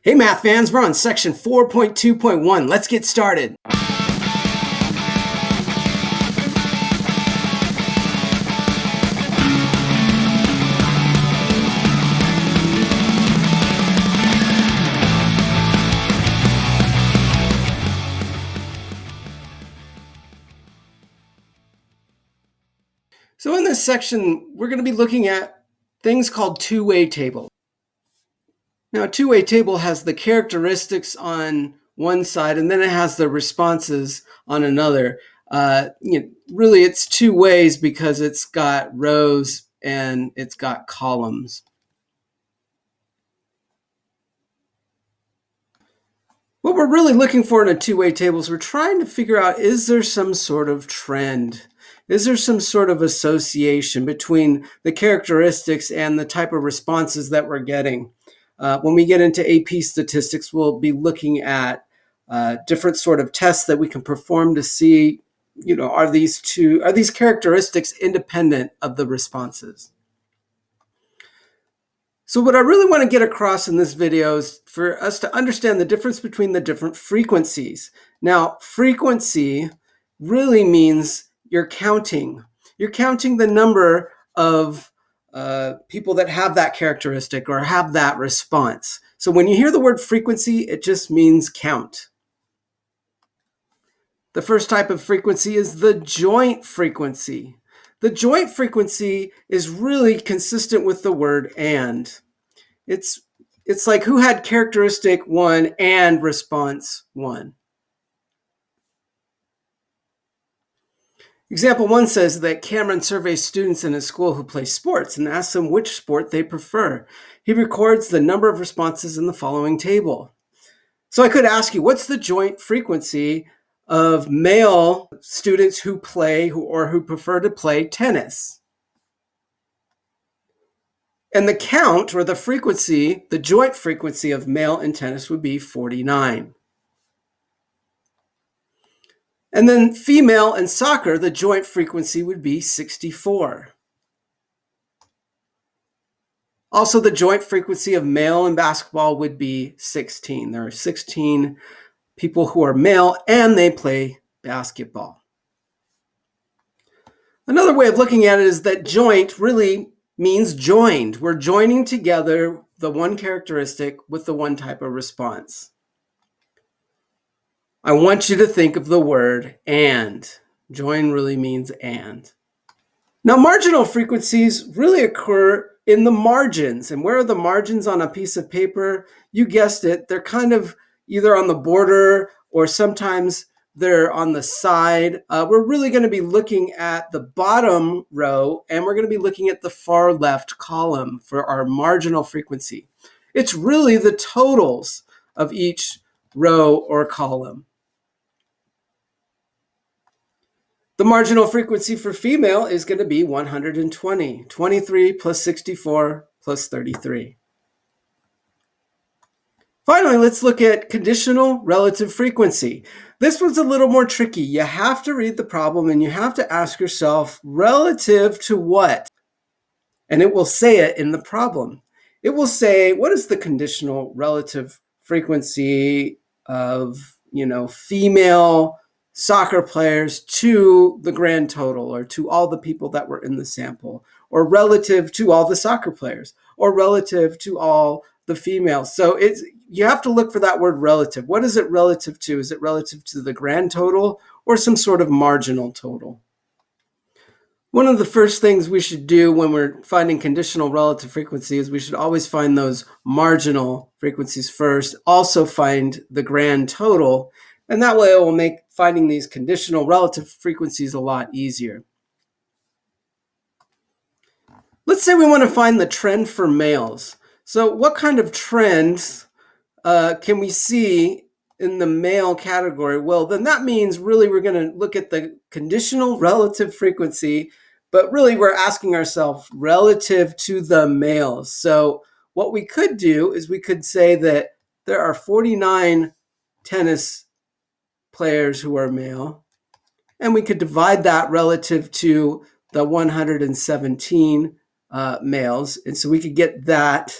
Hey math fans, we're on section 4.2.1. Let's get started. So in this section, we're going to be looking at things called two-way table. Now, a two-way table has the characteristics on one side, and then it has the responses on another. Really, it's two ways because it's got rows and it's got columns. What we're really looking for in a two-way table is we're trying to figure out, is there some sort of trend? Is there some sort of association between the characteristics and the type of responses that we're getting? When we get into AP statistics, we'll be looking at different sort of tests that we can perform to see, are these characteristics independent of the responses? So what I really want to get across in this video is for us to understand the difference between the different frequencies. Now, frequency really means you're counting. You're counting the number of people that have that characteristic or have that response. So when you hear the word frequency, it just means count. The first type of frequency is the joint frequency. The joint frequency is really consistent with the word and. It's like who had characteristic 1 and response 1. Example 1 says that Cameron surveys students in his school who play sports and asks them which sport they prefer. He records the number of responses in the following table. So I could ask you, what's the joint frequency of male students who play or who prefer to play tennis? And the count, or the frequency, the joint frequency of male in tennis would be 49. And then female in soccer, the joint frequency would be 64. Also, the joint frequency of male in basketball would be 16. There are 16 people who are male and they play basketball. Another way of looking at it is that joint really means joined. We're joining together the one characteristic with the one type of response. I want you to think of the word and. Join really means and. Now, marginal frequencies really occur in the margins. And where are the margins on a piece of paper? You guessed it. They're kind of either on the border or sometimes they're on the side. We're really going to be looking at the bottom row and we're going to be looking at the far left column for our marginal frequency. It's really the totals of each row or column. The marginal frequency for female is going to be 120. 23 plus 64 plus 33. Finally, let's look at conditional relative frequency. This one's a little more tricky. You have to read the problem and you have to ask yourself, relative to what? And it will say it in the problem. It will say, what is the conditional relative frequency of, female soccer players to the grand total, or to all the people that were in the sample, or relative to all the soccer players, or relative to all the females. So you have to look for that word relative. What is it relative to? Is it relative to the grand total or some sort of marginal total? One of the first things we should do when we're finding conditional relative frequency is we should always find those marginal frequencies first, also find the grand total, and that way it will make finding these conditional relative frequencies a lot easier. Let's say we want to find the trend for males. So what kind of trends can we see in the male category? Well, then that means really we're going to look at the conditional relative frequency, but really we're asking ourselves relative to the males. So what we could do is we could say that there are 49 tennis players who are male, and we could divide that relative to the 117 males. And so we could get that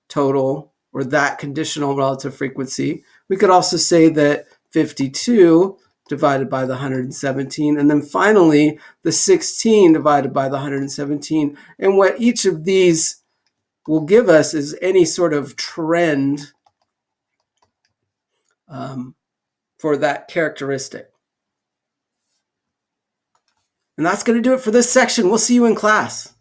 total, or that conditional relative frequency. We could also say that 52 divided by the 117, and then finally the 16 divided by the 117. And what each of these will give us is any sort of trend for that characteristic. And that's going to do it for this section. We'll see you in class.